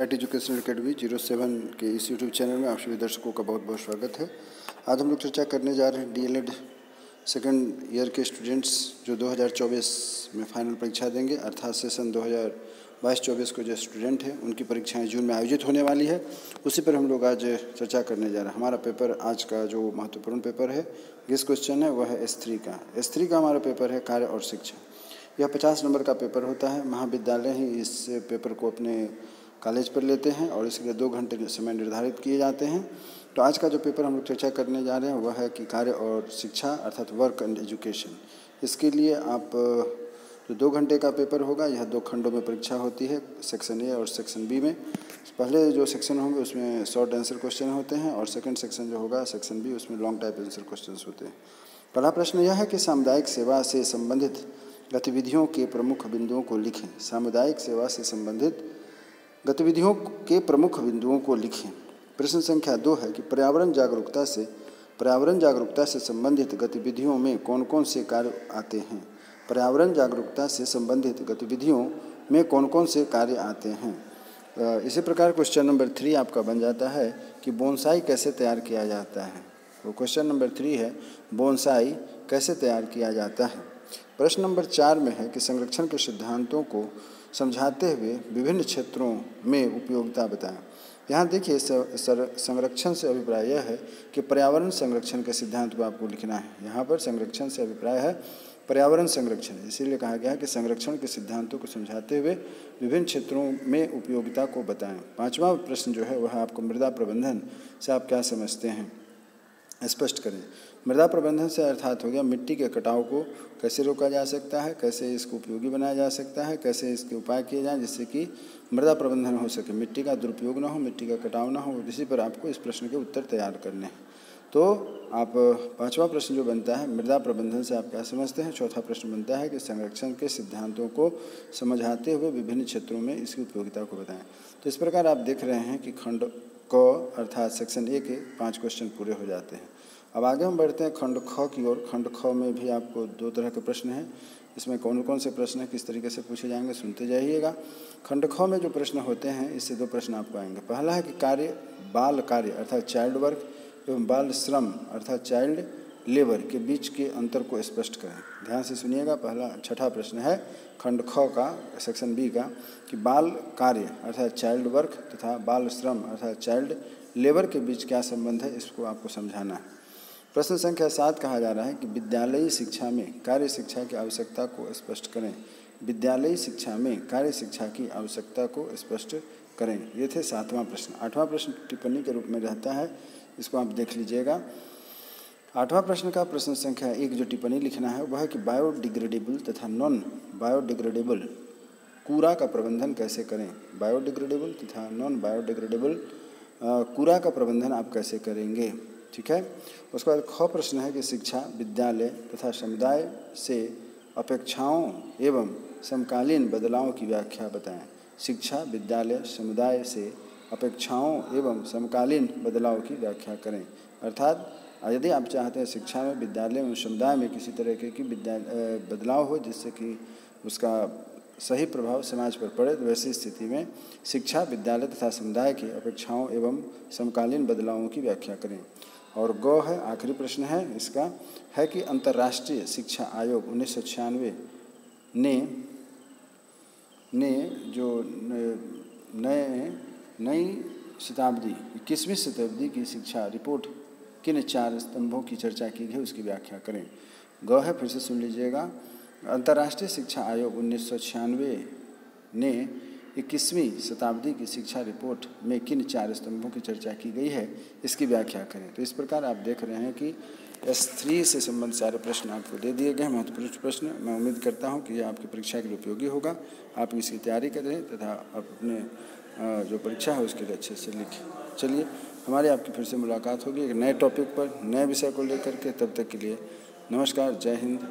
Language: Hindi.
एट एजुकेशनल अकेडमी 07 के इस यूट्यूब चैनल में आप सभी दर्शकों का बहुत बहुत स्वागत है। आज हम लोग चर्चा करने जा रहे हैं डीएलएड सेकंड ईयर के स्टूडेंट्स जो 2024 में फाइनल परीक्षा देंगे, अर्थात सेशन 2022-24 को जो स्टूडेंट हैं उनकी परीक्षाएं जून में आयोजित होने वाली है। उसी पर हम लोग आज चर्चा करने जा रहे हैं। हमारा पेपर आज का जो महत्वपूर्ण पेपर है, जिस क्वेश्चन है वह है S3 का। S3 का हमारा पेपर है कार्य और शिक्षा। यह 50 नंबर का पेपर होता है। महाविद्यालय ही इस पेपर को अपने कॉलेज पर लेते हैं और इसके लिए 2 घंटे समय निर्धारित किए जाते हैं। तो आज का जो पेपर हम लोग चर्चा करने जा रहे हैं वह है कि कार्य और शिक्षा अर्थात वर्क एंड एजुकेशन। इसके लिए आप जो 2 घंटे का पेपर होगा, यह 2 खंडों में परीक्षा होती है, सेक्शन ए और सेक्शन बी में। पहले जो सेक्शन होंगे उसमें शॉर्ट आंसर क्वेश्चन होते हैं और सेकंड सेक्शन जो होगा सेक्शन बी, उसमें लॉन्ग टाइप आंसर क्वेश्चन होते हैं। पहला प्रश्न यह है कि सामुदायिक सेवा से संबंधित गतिविधियों के प्रमुख बिंदुओं को लिखें। सामुदायिक सेवा से संबंधित गतिविधियों के प्रमुख बिंदुओं को लिखें। प्रश्न संख्या 2 है कि पर्यावरण जागरूकता से संबंधित गतिविधियों में कौन कौन से कार्य आते हैं। पर्यावरण जागरूकता से संबंधित गतिविधियों में कौन कौन से कार्य आते हैं। इसी प्रकार क्वेश्चन नंबर 3 आपका बन जाता है कि बोनसाई कैसे तैयार किया जाता है। तो क्वेश्चन नंबर 3 है बोनसाई कैसे तैयार किया जाता है। प्रश्न नंबर 4 में है कि संरक्षण के सिद्धांतों को समझाते हुए विभिन्न क्षेत्रों में उपयोगिता बताएं। यहाँ देखिए संरक्षण से अभिप्राय यह है कि पर्यावरण संरक्षण के सिद्धांत को आपको लिखना है। यहाँ पर संरक्षण से अभिप्राय है पर्यावरण संरक्षण, इसीलिए कहा गया है कि संरक्षण के सिद्धांतों को समझाते हुए विभिन्न क्षेत्रों में उपयोगिता को बताएं। 5वां प्रश्न जो है वह आपको मृदा प्रबंधन से आप क्या समझते हैं, स्पष्ट करें। मृदा प्रबंधन से अर्थात हो गया मिट्टी के कटाव को कैसे रोका जा सकता है, कैसे इसको उपयोगी बनाया जा सकता है, कैसे इसके उपाय किए जाएं जिससे कि मृदा प्रबंधन हो सके, मिट्टी का दुरुपयोग ना हो, मिट्टी का कटाव ना हो। इसी पर आपको इस प्रश्न के उत्तर तैयार करने हैं। तो आप 5वां प्रश्न जो बनता है मृदा प्रबंधन से आप क्या समझते हैं। चौथा प्रश्न बनता है कि संरक्षण के सिद्धांतों को समझाते हुए विभिन्न क्षेत्रों में इसकी उपयोगिता को बताएं। तो इस प्रकार आप देख रहे हैं कि खंड क अर्थात सेक्शन ए के 5 क्वेश्चन पूरे हो जाते हैं। अब आगे हम बढ़ते हैं खंड ख की ओर। खंड ख में भी आपको 2 तरह के प्रश्न हैं। इसमें कौन कौन से प्रश्न हैं, किस तरीके से पूछे जाएंगे, सुनते जाइएगा। खंड ख में जो प्रश्न होते हैं इससे 2 प्रश्न आपको आएंगे। पहला है कि बाल कार्य अर्थात चाइल्ड वर्क एवं बाल श्रम अर्थात चाइल्ड लेबर के बीच के अंतर को स्पष्ट करें। ध्यान से सुनिएगा। पहला 6ठा प्रश्न है खंड ख का सेक्शन बी का कि बाल कार्य अर्थात चाइल्ड वर्क तथा बाल श्रम अर्थात चाइल्ड लेबर के बीच क्या संबंध है, इसको आपको समझाना है। प्रश्न संख्या 7 कहा जा रहा है कि विद्यालयी शिक्षा में कार्य शिक्षा की आवश्यकता को स्पष्ट करें। विद्यालयी शिक्षा में कार्य शिक्षा की आवश्यकता को स्पष्ट करें। ये थे 7वां प्रश्न। 8वां प्रश्न टिप्पणी के रूप में रहता है, इसको आप देख लीजिएगा। 8वां प्रश्न का प्रश्न संख्या 1 जो टिप्पणी लिखना है वह है कि बायोडिग्रेडेबल तथा नॉन बायोडिग्रेडेबल कूड़ा का प्रबंधन कैसे करें। बायोडिग्रेडेबल तथा नॉन बायोडिग्रेडेबल कूड़ा का प्रबंधन आप कैसे करेंगे, ठीक है। उसके बाद ख प्रश्न है कि शिक्षा विद्यालय तथा समुदाय से अपेक्षाओं एवं समकालीन बदलावों की व्याख्या बताएं। शिक्षा विद्यालय समुदाय से अपेक्षाओं एवं समकालीन बदलाव की व्याख्या करें। अर्थात यदि आप चाहते हैं शिक्षा में विद्यालय एवं समुदाय में किसी तरह की बदलाव हो जिससे कि उसका सही प्रभाव समाज पर पड़े, तो वैसी स्थिति में शिक्षा विद्यालय तथा समुदाय की अपेक्षाओं एवं समकालीन बदलावों की व्याख्या करें। और ग है आखिरी प्रश्न है इसका, है कि अंतर्राष्ट्रीय शिक्षा आयोग 1996 ने जो नई शताब्दी 21वीं शताब्दी की शिक्षा रिपोर्ट किन 4 स्तंभों की चर्चा की गई उसकी व्याख्या करें। ग है, फिर से सुन लीजिएगा। अंतर्राष्ट्रीय शिक्षा आयोग 1996 ने 21वीं शताब्दी की शिक्षा रिपोर्ट में किन 4 स्तंभों की चर्चा की गई है, इसकी व्याख्या करें। तो इस प्रकार आप देख रहे हैं कि S3 से संबंधित सारे प्रश्न आपको दे दिए गए हैं, महत्वपूर्ण प्रश्न। मैं उम्मीद करता हूं कि यह आपकी परीक्षा के लिए उपयोगी होगा। आप इसकी तैयारी करें तथा अपने जो परीक्षा है उसके लिए अच्छे से लिखें। चलिए, हमारी आपकी फिर से मुलाकात होगी एक नए टॉपिक पर, नए विषय को लेकर के। तब तक के लिए नमस्कार, जय हिंद।